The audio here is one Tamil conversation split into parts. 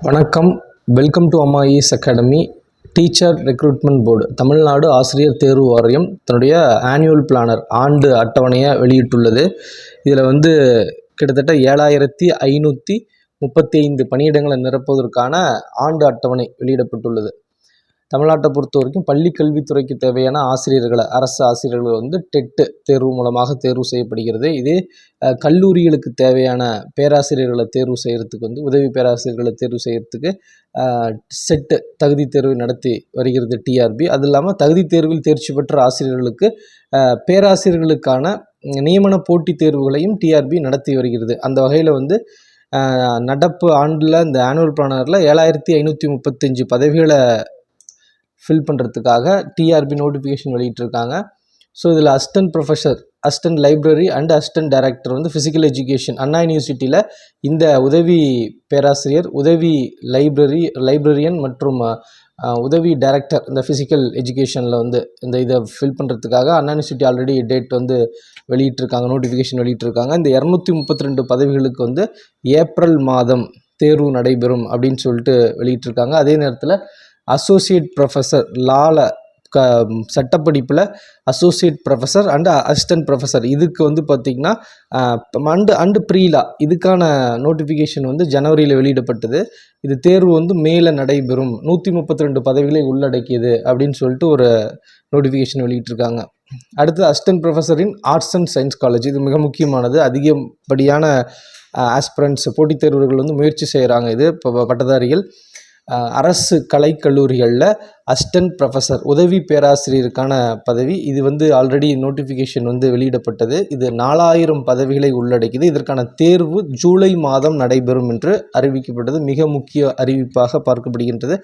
வணக்கம். Welcome to Amma is academy. Teacher recruitment board Tamil Nadu ஆசிரியர் தேர்வு வாரியம் தன்னுடைய ஆனுவல் பிளானர் ஆண்டு அட்டவணையை வெளியிட்டுள்ளது. இதில் கிட்டத்தட்ட 7535 பணியிடங்களை நிரப்புவதற்கான ஆண்டு அட்டவணை வெளியிடப்பட்டுள்ளது. தமிழ்நாட்டை பொறுத்த வரைக்கும் பள்ளி கல்வித்துறைக்கு தேவையான ஆசிரியர்களை அரசு ஆசிரியர்கள் டெட்டு தேர்வு மூலமாக தேர்வு செய்யப்படுகிறது. இதே கல்லூரிகளுக்கு தேவையான பேராசிரியர்களை தேர்வு செய்கிறதுக்கு உதவி பேராசிரியர்களை தேர்வு செய்கிறதுக்கு செட்டு தகுதி தேர்வு நடத்தி வருகிறது டிஆர்பி. அது இல்லாமல் தகுதி தேர்வில் தேர்ச்சி பெற்ற ஆசிரியர்களுக்கு பேராசிரியர்களுக்கான நியமன போட்டித் தேர்வுகளையும் டிஆர்பி நடத்தி வருகிறது. அந்த வகையில் நடப்பு ஆண்டில் இந்த ஆனுவல் பிளானரில் 7535 பதவிகளை ஃபில் பண்ணுறதுக்காக டிஆர்பி நோட்டிஃபிகேஷன் வெளியிட்டிருக்காங்க. ஸோ இதில் assistant professor, assistant library and assistant director physical education Anna யூனிவர்சிட்டியில் இந்த உதவி பேராசிரியர், உதவி லைப்ரரியன் மற்றும் உதவி டைரக்டர் இந்த ஃபிசிக்கல் எஜுகேஷனில் இந்த இதை ஃபில் பண்ணுறதுக்காக அண்ணா யூனிவர்சிட்டி ஆல்ரெடி டேட் வெளியிட்டிருக்காங்க, நோட்டிஃபிகேஷன் வெளியிட்டிருக்காங்க. இந்த 232 பதவிகளுக்கு ஏப்ரல் மாதம் தேர்வு நடைபெறும் அப்படின்னு சொல்லிட்டு வெளியிட்டிருக்காங்க. அதே நேரத்தில் அசோசியேட் ப்ரொஃபஸர் சட்டப்படிப்பில் associate professor and assistant professor இதுக்கு பார்த்திங்கன்னா அண்டு ப்ரீலா இதுக்கான நோட்டிஃபிகேஷன் ஜனவரியில் வெளியிடப்பட்டது. இது தேர்வு மேல நடைபெறும் 132 பதவிகளை உள்ளடக்கியது அப்படின்னு சொல்லிட்டு ஒரு நோட்டிஃபிகேஷன் வெளியிட்டிருக்காங்க. அடுத்து assistant professor in arts and science college, இது மிக முக்கியமானது. அதிகப்படியான ஆஸ்பிரண்ட்ஸ் போட்டித் தேர்வர்கள் முயற்சி செய்கிறாங்க. இது இப்போ பட்டதாரிகள் அரசு கலைக்கல்லூரிகளில் அசிஸ்டன்ட் ப்ரொஃபஸர் உதவி பேராசிரியருக்கான பதவி இது ஆல்ரெடி நோட்டிஃபிகேஷன் வெளியிடப்பட்டது. இது 4000 பதவிகளை உள்ளடக்கியது. இதற்கான தேர்வு ஜூலை மாதம் நடைபெறும் என்று அறிவிக்கப்பட்டது. மிக முக்கிய அறிவிப்பாக பார்க்கப்படுகின்றது.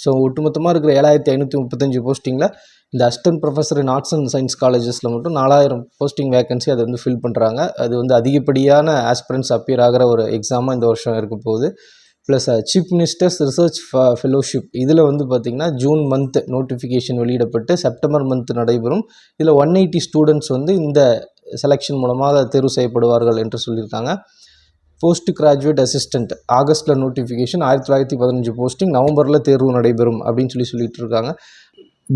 ஸோ ஒட்டுமொத்தமாக இருக்கிற 7535 போஸ்டிங்கில் இந்த assistant professor in arts and science காலேஜஸில் மட்டும் 4000 போஸ்டிங் வேகன்சி அதை ஃபில் பண்ணுறாங்க. அது அதிகப்படியான ஆஸ்பிரண்ட்ஸ் அப்பியர் ஆகிற ஒரு எக்ஸாமாக இந்த வருஷம் இருக்க போகுது. Plus chief ministers research fellowship இதில் பார்த்திங்கன்னா ஜூன் மந்த் நோட்டிஃபிகேஷன் வெளியிடப்பட்டு செப்டம்பர் மந்த் நடைபெறும். இதில் 180 ஸ்டூடெண்ட்ஸ் இந்த செலெக்ஷன் மூலமாக தேர்வு செய்யப்படுவார்கள் என்று சொல்லியிருக்காங்க. போஸ்ட் கிராஜுவேட் அசிஸ்டண்ட் ஆகஸ்ட்டில் நோட்டிஃபிகேஷன், 1915 போஸ்டிங், நவம்பரில் தேர்வு நடைபெறும் அப்படின்னு சொல்லிட்டு இருக்காங்க.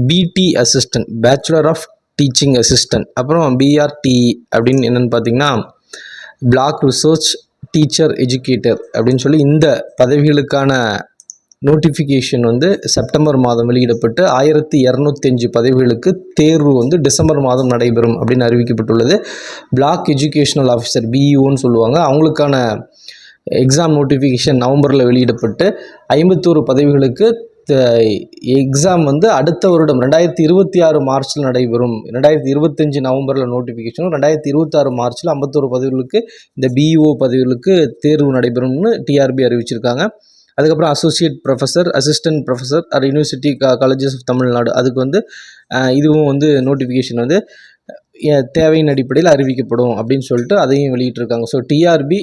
PT assistant, bachelor of teaching assistant, அப்புறம் பிஆர்டி அப்படின்னு என்னென்னு பார்த்திங்கன்னா பிளாக் ரிசர்ச் டீச்சர் எஜுகேட்டர் அப்படின்னு சொல்லி இந்த பதவிகளுக்கான நோட்டிஃபிகேஷன் செப்டம்பர் மாதம் வெளியிடப்பட்டு 1205 பதவிகளுக்கு தேர்வு டிசம்பர் மாதம் நடைபெறும் அப்படின்னு அறிவிக்கப்பட்டுள்ளது. பிளாக் எஜுகேஷனல் ஆஃபீஸர் பிஇஓன்னு சொல்லுவாங்க, அவங்களுக்கான எக்ஸாம் நோட்டிஃபிகேஷன் நவம்பரில் வெளியிடப்பட்டு 51 பதவிகளுக்கு எக்ஸாம் அடுத்த வருடம் 2026 மார்ச்சில் நடைபெறும். 2025 நவம்பரில் நோட்டிஃபிகேஷனும் 2026 மார்ச்சில் 51 பதவிகளுக்கு இந்த பிஇஓ பதவிகளுக்கு தேர்வு நடைபெறும்னு டிஆர்பி அறிவிச்சிருக்காங்க. அதுக்கப்புறம் associate professor, assistant professor at university colleges of Tamil Nadu அதுக்கு இதுவும் நோட்டிஃபிகேஷன் தேவையின் அடிப்படையில் அறிவிக்கப்படும் அப்படின்னு சொல்லிட்டு அதையும் வெளியிட்டிருக்காங்க. So TRP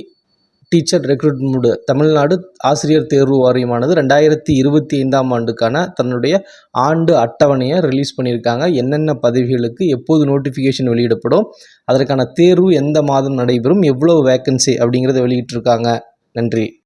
teacher recruitment Tamil Nadu ஆசிரியர் தேர்வு வாரியமானது 2025ஆம் ஆண்டுக்கான தன்னுடைய ஆண்டு அட்டவணையை ரிலீஸ் பண்ணியிருக்காங்க. என்னென்ன பதவிகளுக்கு எப்போது நோட்டிஃபிகேஷன் வெளியிடப்படும், அதற்கான தேர்வு எந்த மாதம் நடைபெறும், எவ்வளவு வேக்கன்சி அப்படிங்கிறத வெளியிட்டிருக்காங்க. நன்றி.